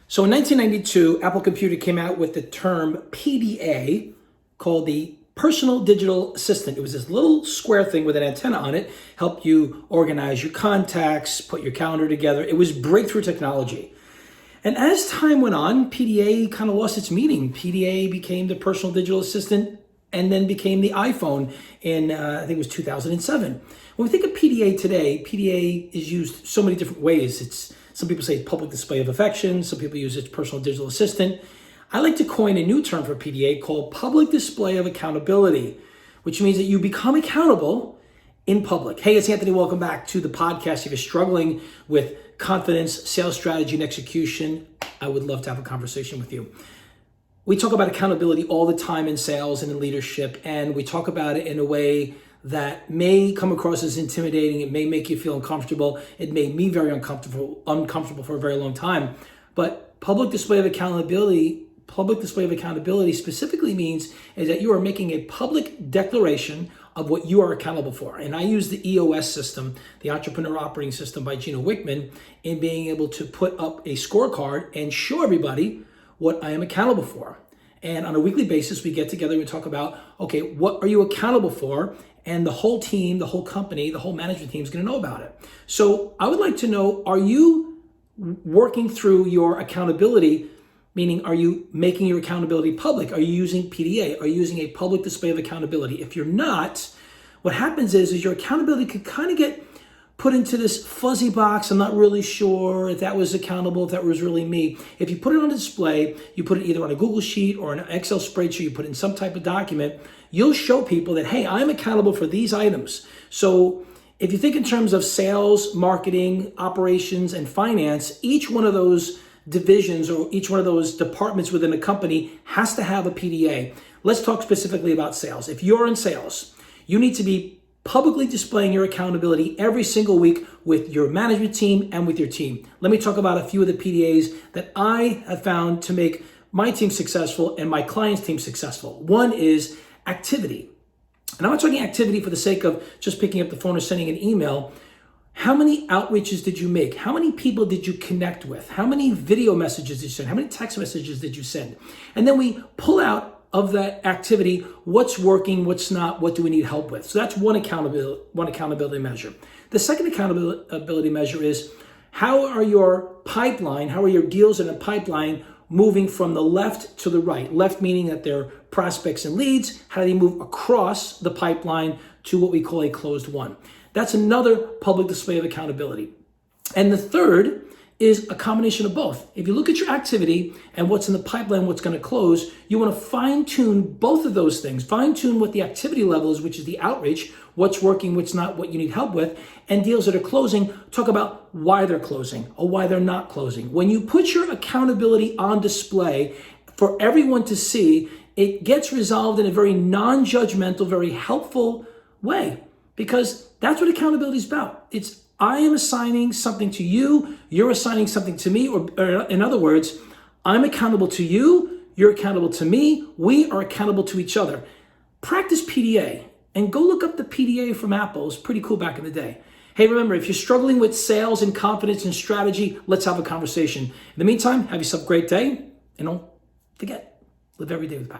So in 1992, Apple Computer came out with the term PDA, called the Personal Digital Assistant. It was this little square thing with an antenna on it, helped you organize your contacts, put your calendar together. It was breakthrough technology. And as time went on, PDA kind of lost its meaning. PDA became the Personal Digital Assistant and then became the iPhone in, I think it was 2007. When we think of PDA today, PDA is used so many different ways. Some people say it's public display of affection. Some people use it as personal digital assistant. I like to coin a new term for PDA called public display of accountability, which means that you become accountable in public. Hey, it's Anthony. Welcome back to the podcast. If you're struggling with confidence, sales strategy, and execution, I would love to have a conversation with you. We talk about accountability all the time in sales and in leadership, and we talk about it in a way that may come across as intimidating. It may make you feel uncomfortable. It made me very uncomfortable for a very long time. But public display of accountability specifically means is that you are making a public declaration of what you are accountable for. And I use the EOS system, the Entrepreneur Operating System by Gino Wickman, in being able to put up a scorecard and show everybody what I am accountable for. And on a weekly basis, we get together and we talk about, okay, what are you accountable for? And the whole team, the whole company, the whole management team is going to know about it. So I would like to know, are you working through your accountability? Meaning, are you making your accountability public? Are you using PDA? Are you using a public display of accountability? If you're not, what happens is your accountability could kind of get put into this fuzzy box. I'm not really sure if that was accountable, if that was really me. If you put it on display, you put it either on a Google Sheet or an Excel spreadsheet, you put it in some type of document, you'll show people that, hey, I'm accountable for these items. So if you think in terms of sales, marketing, operations, and finance, each one of those divisions or each one of those departments within a company has to have a PDA. Let's talk specifically about sales. If you're in sales, you need to be publicly displaying your accountability every single week with your management team and with your team. Let me talk about a few of the PDAs that I have found to make my team successful and my clients' team successful. One is activity. And I'm not talking activity for the sake of just picking up the phone or sending an email. How many outreaches did you make? How many people did you connect with? How many video messages did you send? How many text messages did you send? And then we pull out of that activity, what's working, what's not, what do we need help with? So that's one accountability measure. The second accountability measure is how are your deals in a pipeline moving from the left to the right? Left meaning that they're prospects and leads. How do they move across the pipeline to what we call a closed one? That's another public display of accountability. And the third is a combination of both. If you look at your activity and what's in the pipeline, what's going to close, you want to fine tune both of those things. Fine tune what the activity level is, which is the outreach, what's working, what's not, what you need help with, and deals that are closing, talk about why they're closing or why they're not closing. When you put your accountability on display for everyone to see, it gets resolved in a very non-judgmental, very helpful way, because that's what accountability is about. It's I am assigning something to you, you're assigning something to me, or in other words, I'm accountable to you, you're accountable to me, we are accountable to each other. Practice PDA and go look up the PDA from Apple. It was pretty cool back in the day. Hey, remember, if you're struggling with sales and confidence and strategy, let's have a conversation. In the meantime, have yourself a great day, and don't forget, live every day with passion.